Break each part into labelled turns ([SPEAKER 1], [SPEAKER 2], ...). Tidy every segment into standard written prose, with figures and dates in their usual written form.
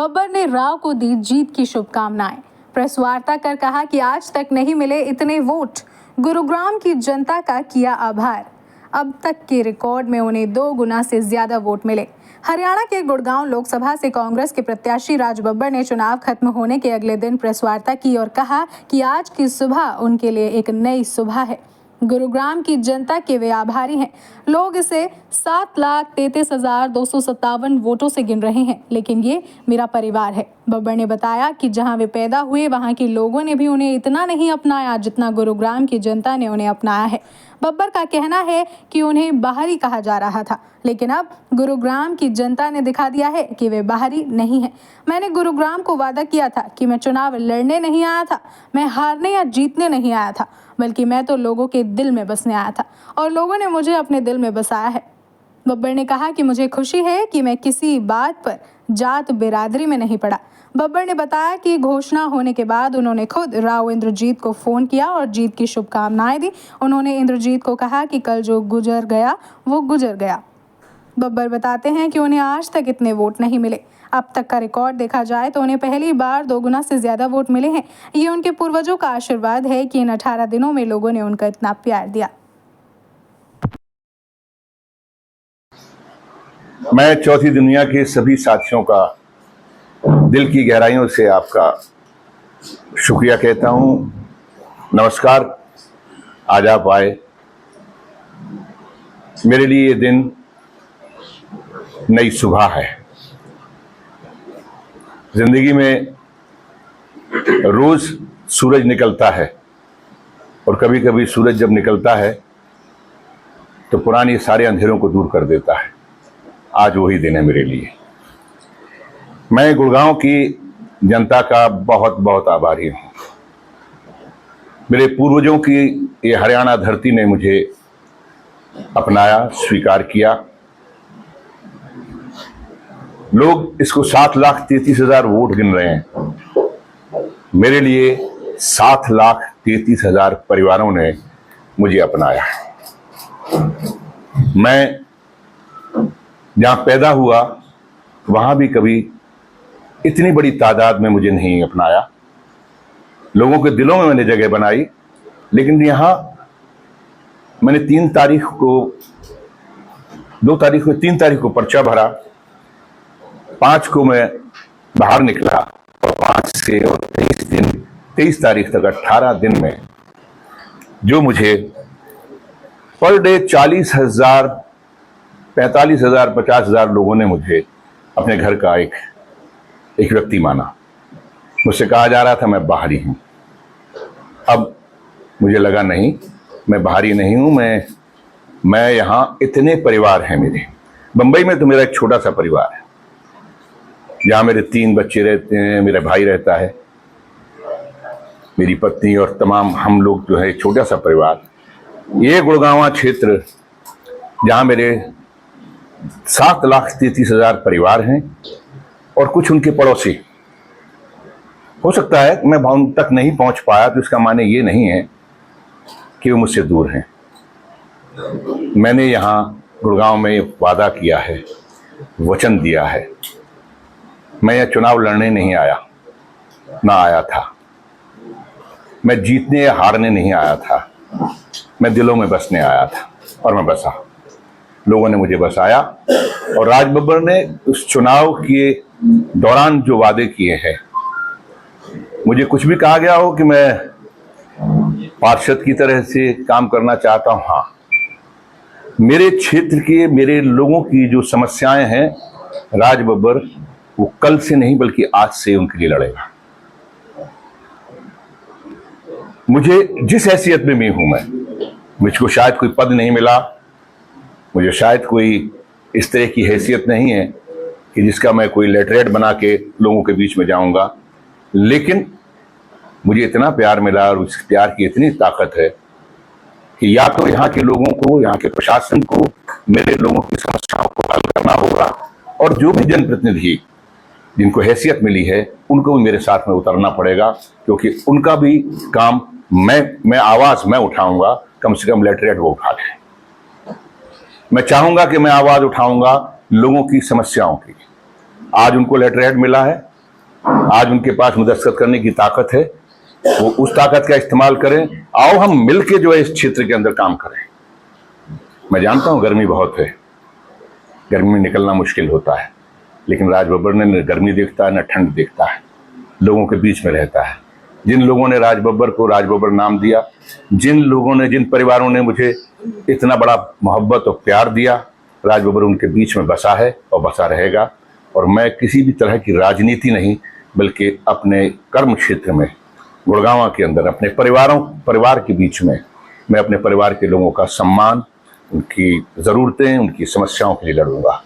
[SPEAKER 1] बब्बर ने राव को दी जीत की शुभकामनाएं। प्रेस वार्ता कर कहा कि आज तक नहीं मिले इतने वोट। गुरुग्राम की जनता का किया आभार। अब तक के रिकॉर्ड में उन्हें 2 गुना से ज्यादा वोट मिले। हरियाणा के गुड़गांव लोकसभा से कांग्रेस के प्रत्याशी राज बब्बर ने चुनाव खत्म होने के अगले दिन प्रेस वार्ता की और कहा कि आज की सुबह उनके लिए एक नई सुबह है। गुरुग्राम की जनता के वे आभारी हैं। लोग इसे 7,33,257 वोटों से गिन रहे हैं, लेकिन ये मेरा परिवार है। बब्बर ने बताया कि जहां वे पैदा हुए वहां के लोगों ने भी उन्हें इतना नहीं अपनाया जितना गुरुग्राम की जनता ने उन्हें अपनाया है। बब्बर का कहना है कि उन्हें बाहरी कहा जा रहा था, लेकिन अब गुरुग्राम की जनता ने दिखा दिया है कि वे बाहरी नहीं हैं। मैंने गुरुग्राम को वादा किया था कि मैं चुनाव लड़ने नहीं आया था, मैं हारने या जीतने नहीं आया था, बल्कि मैं तो लोगों के दिल में बसने आया था और लोगों ने मुझे अपने दिल में बसाया है। बब्बर ने कहा कि मुझे खुशी है कि मैं किसी बात पर जात बिरादरी में नहीं पड़ा। बब्बर ने बताया कि घोषणा होने के बाद उन्होंने खुद राव इंद्रजीत को फोन किया और जीत की शुभकामनाएं दी। उन्होंने इंद्रजीत को कहा कि कल जो गुजर गया वो गुजर गया। बब्बर बताते हैं कि उन्हें आज तक इतने वोट नहीं मिले। अब तक का रिकॉर्ड देखा जाए तो उन्हें पहली बार 2 गुना से ज्यादा वोट मिले हैं। ये उनके पूर्वजों का आशीर्वाद है कि इन 18 दिनों में लोगों ने उनका इतना प्यार दिया।
[SPEAKER 2] मैं चौथी दुनिया के सभी साथियों का दिल की गहराइयों से आपका शुक्रिया कहता हूं। नमस्कार, आज आप आए। मेरे लिए ये दिन नई सुबह है। जिंदगी में रोज सूरज निकलता है और कभी कभी सूरज जब निकलता है तो पुरानी सारे अंधेरों को दूर कर देता है। आज वही दिन है मेरे लिए। मैं गुड़गांव की जनता का बहुत बहुत आभारी हूं। मेरे पूर्वजों की ये हरियाणा धरती ने मुझे अपनाया, स्वीकार किया। लोग इसको 7,33,000 वोट गिन रहे हैं। मेरे लिए 7,33,000 परिवारों ने मुझे अपनाया। मैं जहां पैदा हुआ वहां भी कभी इतनी बड़ी तादाद में मुझे नहीं अपनाया। लोगों के दिलों में मैंने जगह बनाई, लेकिन यहां मैंने 3 तारीख को पर्चा भरा, 5 को मैं बाहर निकला और 5 से और 23 तारीख तक 18 दिन में जो मुझे पर डे 40,000, 45,000, 50,000 लोगों ने मुझे अपने घर का एक व्यक्ति माना। मुझसे कहा जा रहा था मैं बाहरी हूं। अब मुझे लगा नहीं, मैं बाहरी नहीं हूं। मैं यहां इतने परिवार हैं मेरे। बंबई में तो मेरा एक छोटा सा परिवार है, जहां मेरे 3 बच्चे रहते हैं, मेरा भाई रहता है, मेरी पत्नी और तमाम हम लोग जो है एक छोटा सा परिवार। ये गुड़गांव क्षेत्र जहां मेरे 7,33,000 परिवार हैं और कुछ उनके पड़ोसी। हो सकता है मैं उन तक नहीं पहुंच पाया, तो इसका माने ये नहीं है कि वो मुझसे दूर हैं। मैंने यहां गुड़गांव में वादा किया है, वचन दिया है। मैं यह चुनाव लड़ने नहीं आया, ना आया था। मैं जीतने या हारने नहीं आया था। मैं दिलों में बसने आया था और मैं बसा। लोगों ने मुझे बसाया और राज बब्बर ने उस चुनाव के दौरान जो वादे किए हैं, मुझे कुछ भी कहा गया हो कि मैं पार्षद की तरह से काम करना चाहता हूं, हाँ, मेरे क्षेत्र के मेरे लोगों की जो समस्याएं हैं, राज बब्बर वो कल से नहीं बल्कि आज से उनके लिए लड़ेगा। मुझे जिस हैसियत में भी हूं, मुझको शायद कोई पद नहीं मिला, मुझे शायद कोई इस तरह की हैसियत नहीं है कि जिसका मैं कोई लेटरेट बना के लोगों के बीच में जाऊंगा, लेकिन मुझे इतना प्यार मिला और उस प्यार की इतनी ताकत है कि या तो यहाँ के लोगों को, यहाँ के प्रशासन को मेरे लोगों की समस्याओं को हल करना होगा, और जो भी जनप्रतिनिधि जिनको हैसियत मिली है उनको भी मेरे साथ में उतरना पड़ेगा, क्योंकि उनका भी काम मैं आवाज मैं उठाऊंगा, कम से कम लेटरेट वो उठा लें। मैं चाहूंगा कि मैं आवाज उठाऊंगा लोगों की समस्याओं की। आज उनको लेटरहेड मिला है, आज उनके पास मुदस्खत करने की ताकत है, वो उस ताकत का इस्तेमाल करें। आओ हम मिलके जो है इस क्षेत्र के अंदर काम करें। मैं जानता हूं गर्मी बहुत है, गर्मी में निकलना मुश्किल होता है, लेकिन राज बब्बर ने न गर्मी देखता है न ठंड देखता है, लोगों के बीच में रहता है। जिन लोगों ने राज बब्बर को राज बब्बर नाम दिया, जिन परिवारों ने मुझे इतना बड़ा मोहब्बत और प्यार दिया, राज बब्बर उनके बीच में बसा है और बसा रहेगा। और मैं किसी भी तरह की राजनीति नहीं, बल्कि अपने कर्म क्षेत्र में गुड़गांव के अंदर अपने परिवार के बीच में मैं अपने परिवार के लोगों का सम्मान, उनकी ज़रूरतें, उनकी समस्याओं के लिए लड़ूंगा।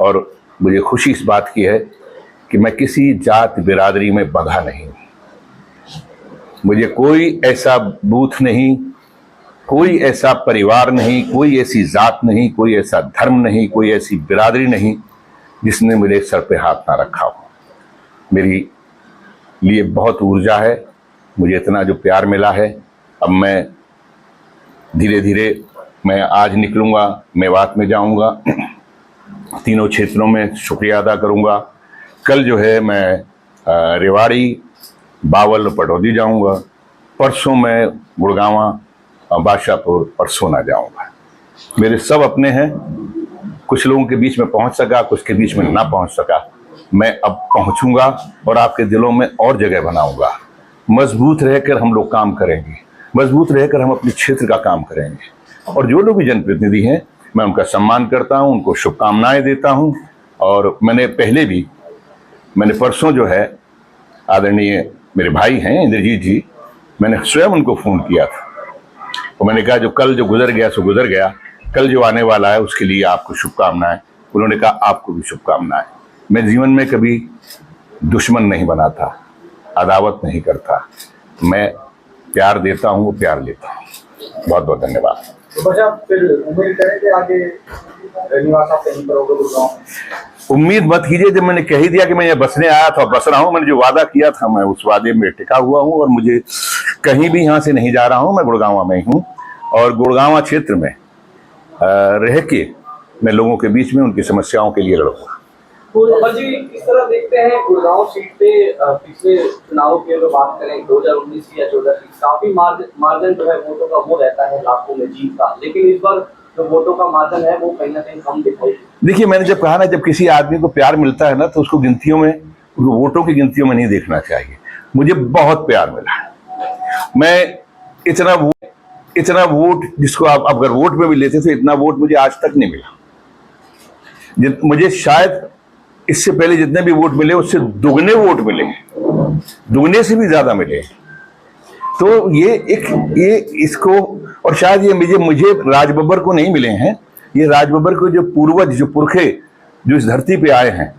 [SPEAKER 2] और मुझे खुशी इस बात की है कि मैं किसी जात बिरादरी में बंधा नहीं। मुझे कोई ऐसा बूथ नहीं, कोई ऐसा परिवार नहीं, कोई ऐसी जात नहीं, कोई ऐसा धर्म नहीं, कोई ऐसी बिरादरी नहीं जिसने मेरे सर पे हाथ ना रखा हो। मेरी लिए बहुत ऊर्जा है, मुझे इतना जो प्यार मिला है। अब मैं धीरे धीरे मैं आज निकलूंगा, मेवात में जाऊंगा, तीनों क्षेत्रों में शुक्रिया अदा करूंगा। कल जो है मैं रेवाड़ी, बावल, पटौदी जाऊंगा। परसों मैं गुड़गांव, बादशाहपुर और सोना जाऊंगा। मेरे सब अपने हैं, कुछ लोगों के बीच में पहुंच सका, कुछ के बीच में ना पहुंच सका। मैं अब पहुंचूंगा और आपके दिलों में और जगह बनाऊंगा। मजबूत रहकर हम लोग काम करेंगे, मजबूत रहकर हम अपने क्षेत्र का काम करेंगे। और जो लोग भी जनप्रतिनिधि हैं, मैं उनका सम्मान करता हूं, उनको शुभकामनाएं देता हूं। और मैंने परसों जो है आदरणीय मेरे भाई हैं इंद्रजीत जी, मैंने स्वयं उनको फ़ोन किया था और मैंने कहा जो कल जो गुजर गया सो गुजर गया, कल जो आने वाला है उसके लिए आपको शुभकामनाएं। उन्होंने कहा आपको भी शुभकामनाएं। मैं जीवन में कभी दुश्मन नहीं बनाता, अदावत नहीं करता, मैं प्यार देता हूँ, वो प्यार लेता हूँ। बहुत बहुत धन्यवाद।
[SPEAKER 3] तो बच्चा फिर उम्मीद करें कि आगे निवास आप कहीं करोगे गुड़गांव?
[SPEAKER 2] उम्मीद मत कीजिए, जब मैंने कह ही दिया कि मैं यहाँ बसने आया था, बस रहा हूँ। मैंने जो वादा किया था मैं उस वादे में टिका हुआ हूँ और मुझे कहीं भी यहाँ से नहीं जा रहा हूँ। मैं गुड़गांव में हूँ और गुड़गांव क्षेत्र में रह के मैं लोगों के बीच में उनकी समस्याओं के लिए लड़ूंगा।
[SPEAKER 3] बब्बर जी किस तरह देखते हैं गुड़गांव सीट पे पिछले चुनाव की अगर बात करें 2019 की या 14 की, काफी मार्जिन जो है वोटों का वो रहता है लाखों में जीत का, लेकिन इस बार जो वोटों का मार्जिन है वो कहीं ना कहीं कम दिखाई।
[SPEAKER 2] देखिए, मैंने जब कहा ना, जब किसी आदमी को प्यार मिलता है ना तो उसको गिनतियों में, वोटों की गिनतियों में नहीं देखना चाहिए। मुझे बहुत प्यार मिला है। मैं इतना वोट जिसको आप अगर वोट में भी लेते तो इतना वोट मुझे आज तक नहीं मिला। मुझे शायद इससे पहले जितने भी वोट मिले उससे दुगने वोट मिले, दुगने से भी ज्यादा मिले। तो ये इसको, और शायद ये मुझे राज बब्बर को नहीं मिले हैं, ये राज बब्बर को जो पूर्वज, जो पुरखे जो इस धरती पे आए हैं,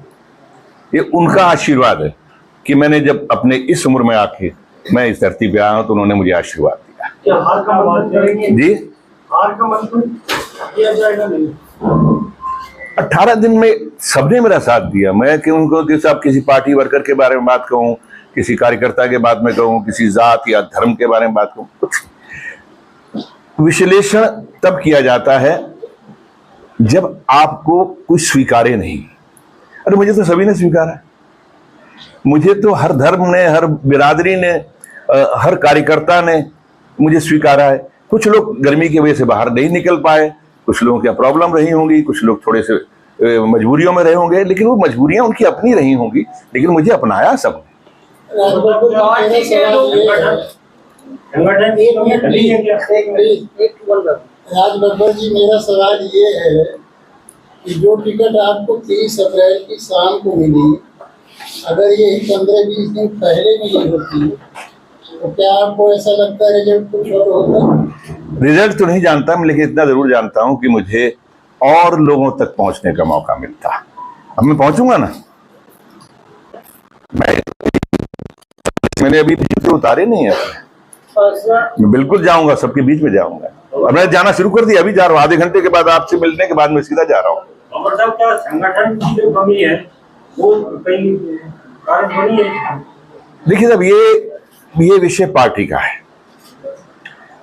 [SPEAKER 2] ये उनका आशीर्वाद है कि मैंने जब अपने इस उम्र में आके मैं इस धरती पे आया हूं तो उन्होंने मुझे आशीर्वाद दिया।
[SPEAKER 3] क्या हार का मतलब करेंगे
[SPEAKER 2] जी?
[SPEAKER 3] हार का मतलब किया जाएगा नहीं?
[SPEAKER 2] 18 दिन में सबने मेरा साथ दिया। मैं क्यों कि साहब किसी पार्टी वर्कर के बारे में बात कहूँ, किसी कार्यकर्ता के बारे में कहूँ, किसी जात या धर्म के बारे में बात कहूँ, कुछ विश्लेषण तब किया जाता है जब आपको कुछ स्वीकारे नहीं। अरे मुझे तो सभी ने स्वीकारा, मुझे तो हर धर्म ने, हर बिरादरी ने, हर कार्यकर्ता ने मुझे स्वीकारा है। कुछ लोग गर्मी की वजह से बाहर नहीं निकल पाए, कुछ लोगों की प्रॉब्लम रही होंगी, कुछ लोग थोड़े से मजबूरियों में रहे होंगे, लेकिन वो मजबूरियां उनकी अपनी रही होंगी, लेकिन मुझे अपनाया सब।
[SPEAKER 4] राज बब्बर जी, मेरा सवाल ये है कि जो टिकट आपको 30 अप्रैल की शाम को मिली, अगर ये 15-20 दिन पहले मिली होती तो क्या आपको ऐसा लगता है रिजल्ट कुछ और होता?
[SPEAKER 2] रिजल्ट तो नहीं जानता मैं, लेकिन इतना जरूर जानता हूं कि मुझे और लोगों तक पहुंचने का मौका मिलता। अब मैं पहुंचूंगा ना, मैंने अभी चित्र उतारे नहीं है, मैं बिल्कुल जाऊंगा, सबके बीच में जाऊंगा। अब मैंने जाना शुरू कर दिया, अभी जा रहा हूँ। आधे घंटे के बाद आपसे मिलने के बाद मैं सीधा जा रहा हूँ।
[SPEAKER 3] बब्बर साहब, क्या संगठन की जो कमी है वो कहीं कारण बनी है?
[SPEAKER 2] देखिए साहब, ये विषय पार्टी का है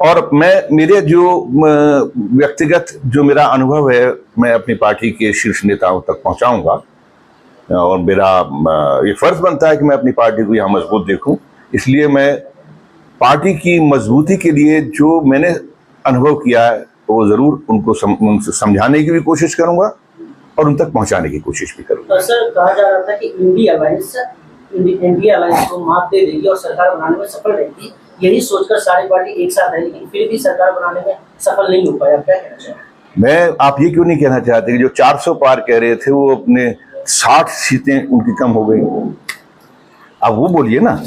[SPEAKER 2] और मेरे जो व्यक्तिगत जो मेरा अनुभव है, मैं अपनी पार्टी के शीर्ष नेताओं तक पहुंचाऊंगा। और मेरा ये फर्ज बनता है कि मैं अपनी पार्टी को यहाँ मजबूत देखूं। इसलिए मैं पार्टी की मजबूती के लिए जो मैंने अनुभव किया है वो जरूर उनको उनसे समझाने की भी कोशिश करूंगा और उन तक पहुंचाने की कोशिश भी करूंगा।
[SPEAKER 5] तो सर कहा जा रहा था कि इंडिया अलायंस को मात दे देगी और सरकार बनाने में सफल रहेगी, यही सोचकर सारी पार्टी एक साथ है, लेकिन फिर भी सरकार बनाने में सफल नहीं हो पाया। क्या कहना चाहिए?
[SPEAKER 2] मैं आप ये क्यों नहीं कहना चाहते कि जो 400 पार कह रहे थे वो अपने 60 सीटें उनकी कम हो गई? आप वो बोलिए ना,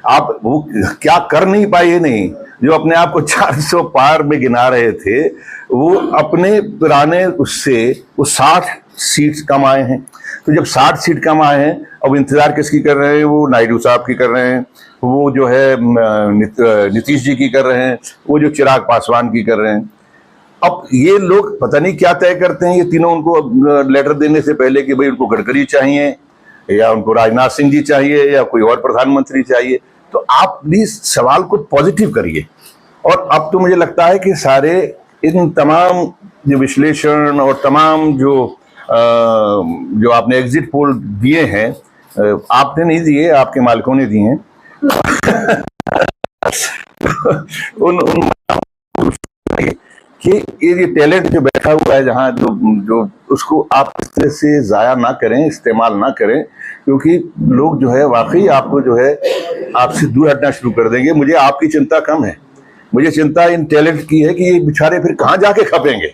[SPEAKER 2] आप वो क्या कर नहीं पाए ये नहीं, जो अपने आप को 400 पार में गिना रहे थे वो अपने पुराने उससे वो 60 सीट कम आए हैं। तो जब 60 सीट कम आए हैं, अब इंतजार किसकी कर रहे हैं? वो नायडू साहब की कर रहे हैं, वो जो है नीतीश जी की कर रहे हैं, वो जो चिराग पासवान की कर रहे हैं। अब ये लोग पता नहीं क्या तय करते हैं, ये तीनों उनको लेटर देने से पहले कि भाई उनको गडकरी चाहिए या उनको राजनाथ सिंह जी चाहिए या कोई और प्रधानमंत्री चाहिए। तो आप प्लीज सवाल को पॉजिटिव करिए। और अब तो मुझे लगता है कि सारे इन तमाम जो विश्लेषण और तमाम जो आपने एग्जिट पोल दिए हैं, आपने नहीं दिए, आपके मालिकों ने दिए हैं उन कि ये टैलेंट जो बैठा हुआ है जहाँ जो उसको आप इस तरह से जाया ना करें, इस्तेमाल ना करें, क्योंकि लोग जो है वाकई आपको जो है आपसे दूर हटना शुरू कर देंगे। मुझे आपकी चिंता कम है, मुझे चिंता इन टैलेंट की है कि ये बेचारे फिर कहाँ जाके खपेंगे,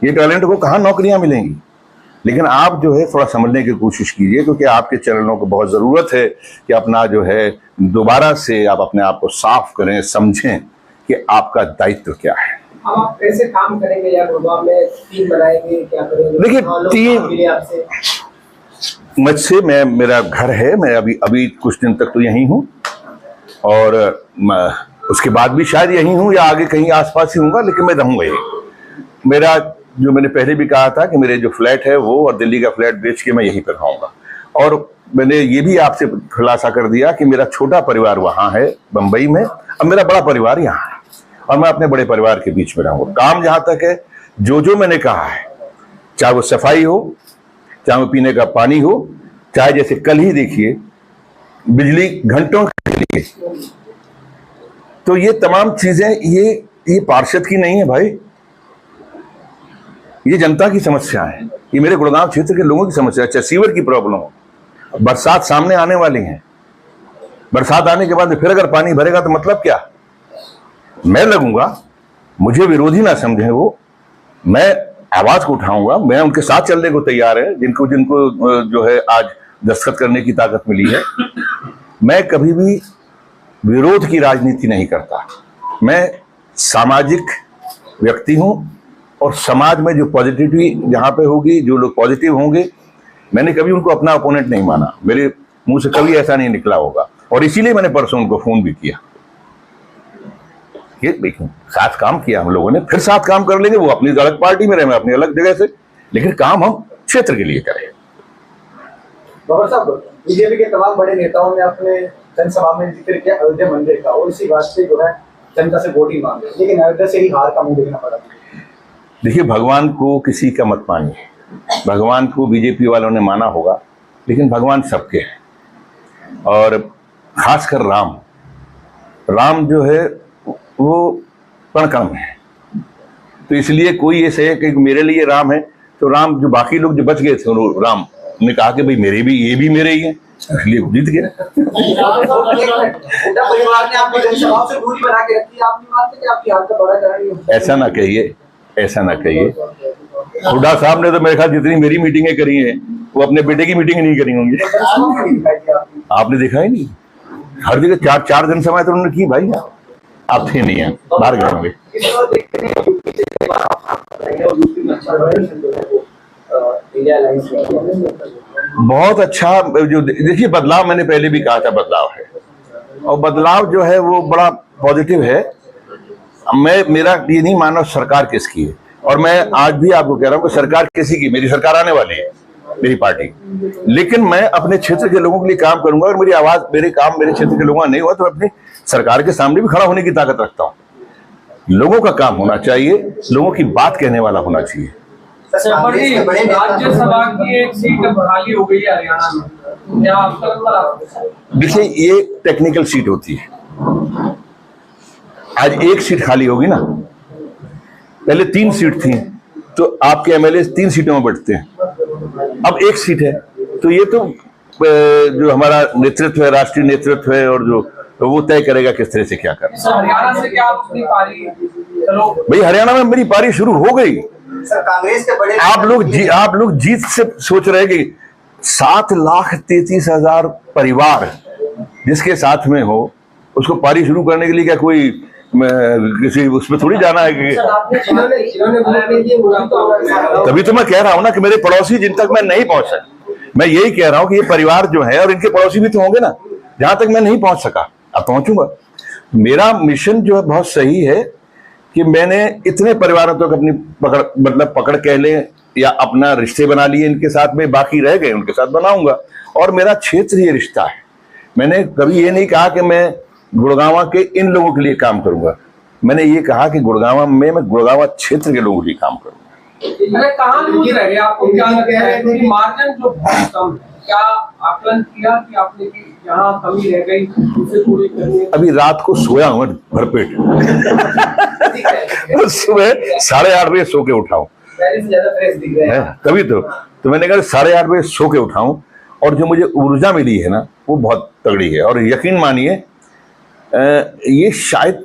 [SPEAKER 2] ये टैलेंट को कहाँ नौकरियां मिलेंगी। लेकिन आप जो है थोड़ा समझने की कोशिश कीजिए, क्योंकि आपके चैनलों को बहुत ज़रूरत है कि अपना जो है दोबारा से आप अपने आप को साफ करें, समझें कि आपका दायित्व क्या है।
[SPEAKER 6] आप कैसे काम करेंगे या गुरुग्राम में टीम बनाएंगे, क्या करेंगे?
[SPEAKER 2] देखिए टीम मुझसे मेरा घर है, मैं अभी कुछ दिन तक तो यहीं हूँ और उसके बाद भी शायद यहीं हूँ या आगे कहीं आसपास ही हूँगा, लेकिन मैं रहूँगा यहीं। मेरा जो मैंने पहले भी कहा था कि मेरे जो फ्लैट है वो और दिल्ली का फ्लैट बेच के मैं यहीं पर रहूँगा। और मैंने ये भी आपसे खुलासा कर दिया कि मेरा छोटा परिवार वहाँ है बम्बई में, अब मेरा बड़ा परिवार यहाँ है और मैं अपने बड़े परिवार के बीच में रहूँगा। काम जहाँ तक है, जो मैंने कहा है, चाहे वो सफाई हो, चाहे वो पीने का पानी हो, चाहे जैसे कल ही देखिए बिजली घंटों के लिए, तो ये तमाम चीजें ये पार्षद की नहीं है भाई, ये जनता की समस्या है, ये मेरे गुड़गांव क्षेत्र के लोगों की समस्या है। चाहे सीवर की प्रॉब्लम हो, बरसात सामने आने वाली है, बरसात आने के बाद फिर अगर पानी भरेगा तो मतलब क्या? मैं लगूंगा, मुझे विरोधी ना समझें वो, मैं आवाज को उठाऊंगा, मैं उनके साथ चलने को तैयार है जिनको जो है आज दस्तखत करने की ताकत मिली है। मैं कभी भी विरोध की राजनीति नहीं करता, मैं सामाजिक व्यक्ति हूं और समाज में जो पॉजिटिविटी जहां पे होगी, जो लोग पॉजिटिव होंगे, मैंने कभी उनको अपना ओपोनेंट नहीं माना, मेरे मुंह से कभी ऐसा नहीं निकला होगा। और इसीलिए मैंने परसों उनको फोन भी किया, ये देखो साथ काम किया हम लोगों ने, फिर साथ काम कर लेंगे। वो अपनी अलग पार्टी में रहे, मैं अपनी अलग जगह से, लेकिन काम हम क्षेत्र के लिए करें।
[SPEAKER 6] बाबा साहब, बीजेपी के तमाम बड़े नेताओं ने अपने जनसभा में जिक्र किया अयोध्या मंदिर का और इसी बात से जो है जनता से वोट ही मांगे, लेकिन अयोध्या से ही हार का मुंह देखना पड़ा।
[SPEAKER 2] देखिए, भगवान को किसी का मत मानिए, भगवान को बीजेपी वालों ने माना होगा, लेकिन भगवान सबके हैं और खासकर राम जो है वो कण में है। तो इसलिए कोई ऐसे है कि मेरे लिए राम है, तो राम जो बाकी लोग जो बच गए थे, राम ने कहा कि भाई मेरे भी, ये भी मेरे ही है, इसलिए जीत गया।
[SPEAKER 6] परिवार ने आपकी जनसभाओं से दूरी बना के रखी है, आप नहीं मानते कि आपकी हाथ का बड़ा कारण?
[SPEAKER 2] ऐसा ना कहिए, ऐसा ना कहिए। हुड्डा साहब ने तो मेरे ख्याल जितनी मेरी मीटिंगें करी हैं वो अपने बेटे की मीटिंग नहीं करी होंगी। आपने देखा ही नहीं, हर जगह चार जनसभाएं तो उन्होंने की भाई, आप थे नहीं है, बाहर गए होंगे। बहुत अच्छा, जो देखिए बदलाव मैंने पहले भी कहा था, बदलाव है और बदलाव जो है वो बड़ा पॉजिटिव है। मेरा ये नहीं मानना सरकार किसकी है, और मैं आज भी आपको कह रहा हूँ कि सरकार किसी की, मेरी सरकार आने वाली है, मेरी पार्टी, लेकिन मैं अपने क्षेत्र के लोगों के लिए काम करूंगा। और मेरी आवाज, मेरे काम मेरे क्षेत्र के लोगों का नहीं हुआ तो अपनी सरकार के सामने भी खड़ा होने की ताकत रखता हूं। लोगों का काम होना चाहिए, लोगों की बात कहने वाला होना चाहिए,
[SPEAKER 3] बड़ी राज्यसभा की एक सीट अब खाली हो गई है हरियाणा में, क्या आपका नंबर?
[SPEAKER 2] देखिए, ये टेक्निकल सीट होती है। आज एक सीट खाली होगी ना, पहले 3 सीट थी, तो आपके एमएलए 3 सीटों में बैठते हैं, अब 1 सीट है। तो ये तो जो हमारा नेतृत्व है, राष्ट्रीय नेतृत्व है, और जो वो तय करेगा किस तरह से क्या करना।
[SPEAKER 3] हरियाणा से क्या अपनी पारी? चलो
[SPEAKER 2] भाई, हरियाणा में मेरी पारी शुरू हो गई।
[SPEAKER 6] सर कांग्रेस के बड़े
[SPEAKER 2] आप लोग जीत से सोच रहे कि 7,33,000 परिवार जिसके साथ में हो, उसको पारी शुरू करने के लिए क्या कोई किसी उसमें थोड़ी जाना है कि तभी तो मैं कह रहा हूं ना कि मेरे पड़ोसी जिन तक मैं नहीं पहुंच सका, मैं यही कह रहा हूं कि ये परिवार जो है, और इनके पड़ोसी भी तो होंगे ना, जहां तक मैं नहीं पहुंच सका, अब पहुंचूंगा। मेरा मिशन जो है बहुत सही है कि मैंने इतने परिवारों तक अपनी पकड़ कह ले या अपना रिश्ते बना लिए इनके साथ में, बाकी रह गए उनके साथ बनाऊंगा। और मेरा क्षेत्र ये रिश्ता है। मैंने कभी ये नहीं कहा कि मैं गुड़गांव के इन लोगों के लिए काम करूंगा, मैंने ये कहा कि गुड़गांव में मैं गुड़गांव क्षेत्र के लोगों के लिए काम करूंगा।
[SPEAKER 3] कहाँ लूज रह गया आपको? क्या लगता है मार्जिन जो बहुत कम है, क्या आकलन किया कि आपने कि यहाँ कमी रह गई, उसे पूरी करनी?
[SPEAKER 2] अभी रात को सोया हूं भरपेट सुबह 8:30 बजे सो के उठाऊं,
[SPEAKER 3] पहले से ज्यादा फ्रेश दिख रहे हैं।
[SPEAKER 2] तभी तो मैंने कहा 8:30 बजे सो के उठाऊं, और जो मुझे ऊर्जा मिली है ना, वो बहुत तगड़ी है। और यकीन मानिए, ये शायद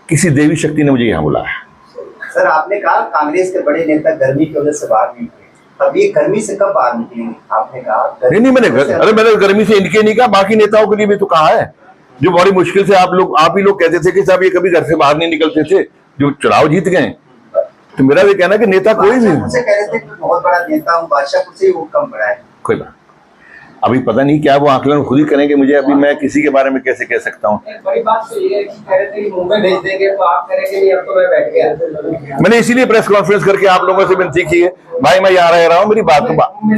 [SPEAKER 2] किसी देवी शक्ति ने मुझे यहाँ बुलाया।
[SPEAKER 6] सर आपने कहा कांग्रेस के बड़े नेता गर्मी की वजह से बाहर नहीं हुए, अब ये गर्मी से कब बाहर निकलेंगे? आपने कहा
[SPEAKER 2] नहीं, मैंने गर्मी से इनके नहीं कहा, बाकी नेताओं के लिए भी तो कहा है, जो बड़ी मुश्किल से आप ही लोग कहते थे कि साहब ये कभी घर से बाहर नहीं निकलते थे, जो चुनाव जीत गए। तो मेरा भी कहना कि नेता कोई भी
[SPEAKER 6] मुझसे कह रहे थे कि बहुत बड़ा नेता हूँ, बादशाह से वो कम बड़ा है।
[SPEAKER 2] कोई बात, अभी पता नहीं क्या वो आकलन खुद ही करेंगे, मुझे अभी मैं किसी के बारे में कैसे कह सकता हूँ।
[SPEAKER 3] एक बड़ी बात तो ये है कि कह रहे थे कि मुंबई भेज देंगे, तो आप कह रहे थे नहीं, अब तो मैं बैठ गया।
[SPEAKER 2] मैंने इसीलिए प्रेस कॉन्फ्रेंस करके आप लोगों से विनती की है, भाई मैं यहाँ रह रहा हूँ, मेरी बात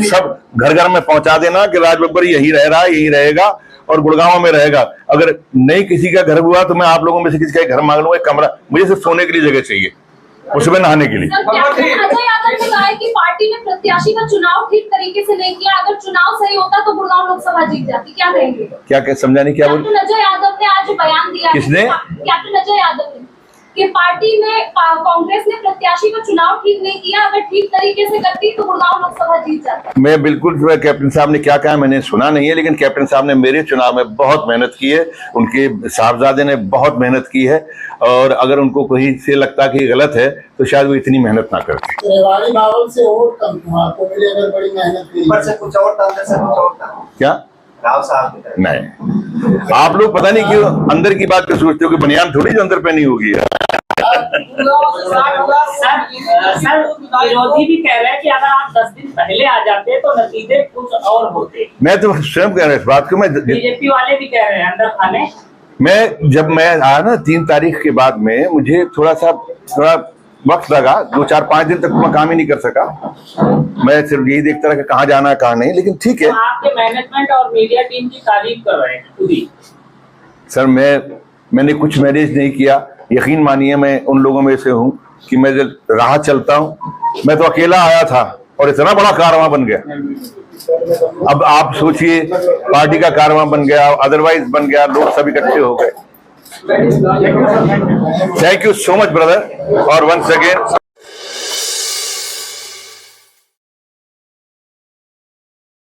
[SPEAKER 2] सब घर घर में पहुंचा देना कि राज बब्बर यही रह रहा है, यही रहेगा और गुड़गांव में रहेगा। अगर नहीं किसी का घर हुआ तो मैं आप लोगों में से किसी का घर मांग लूंगा, एक कमरा, मुझे सिर्फ सोने के लिए जगह चाहिए, उसमें नहाने के लिए।
[SPEAKER 7] अजय यादव ने कहा है कि पार्टी ने प्रत्याशी का चुनाव ठीक तरीके से नहीं किया, अगर चुनाव सही होता तो गुड़गांव लोकसभा जीत जाती, क्या कहेंगे?
[SPEAKER 2] क्या समझा नहीं, क्या बोल?
[SPEAKER 7] कैप्टन अजय यादव ने आज बयान दिया।
[SPEAKER 2] किसने?
[SPEAKER 7] कैप्टन अजय यादव ने कि पार्टी में कांग्रेस ने प्रत्याशी का चुनाव ठीक नहीं किया, अगर ठीक तरीके से करती तो गुड़गांव लोकसभा जीत जाती।
[SPEAKER 2] मैं बिल्कुल, कैप्टन साहब ने क्या कहा मैंने सुना नहीं है, लेकिन कैप्टन साहब ने मेरे चुनाव में बहुत मेहनत की है, उनके साहबजादे ने बहुत मेहनत की है, और अगर उनको कहीं से लगता कि गलत है तो शायद वो इतनी मेहनत ना करते।
[SPEAKER 4] रेवाड़ी बावल से वोट कम आपको मिले, अगर बड़ी मेहनत की।
[SPEAKER 6] ऊपर से कुछ और था, अंदर से कुछ और था।
[SPEAKER 2] क्या?
[SPEAKER 6] राव साहब की तरफ।
[SPEAKER 2] नहीं, आप लोग पता नहीं क्यों अंदर की बात पे सोचते हो कि बनियान थोड़ी जो अंदर पहनी होगी।
[SPEAKER 5] सर विरोधी भी कह रहे हैं कि अगर आप 10 दिन पहले आ जाते तो नतीजे कुछ और होते।
[SPEAKER 2] मैं तो स्वयं कह रहा हूँ इस बात को, मैं
[SPEAKER 5] बीजेपी वाले भी कह रहे हैं अंदर खाने।
[SPEAKER 2] जब मैं आया ना 3 तारीख के बाद में, मुझे थोड़ा वक्त लगा, 2-4-5 दिन तक मैं काम ही नहीं कर सका। मैं सिर्फ यही देखता रहा कि कहाँ जाना है कहाँ नहीं, लेकिन ठीक है।
[SPEAKER 5] आपके मैनेजमेंट और मीडिया टीम की तारीफ कर रहे हैं पूरी।
[SPEAKER 2] सर मैंने कुछ मैनेज नहीं किया, यकीन मानिए मैं उन लोगों में से हूँ कि मैं जब राह चलता हूँ, मैं तो अकेला आया था और इतना बड़ा कारवां बन गया। अब आप सोचिए, पार्टी का कारवां बन गया, अदरवाइज बन गया, लोग सब इकट्ठे हो गए। Thank you so much brother, और वंस अगेन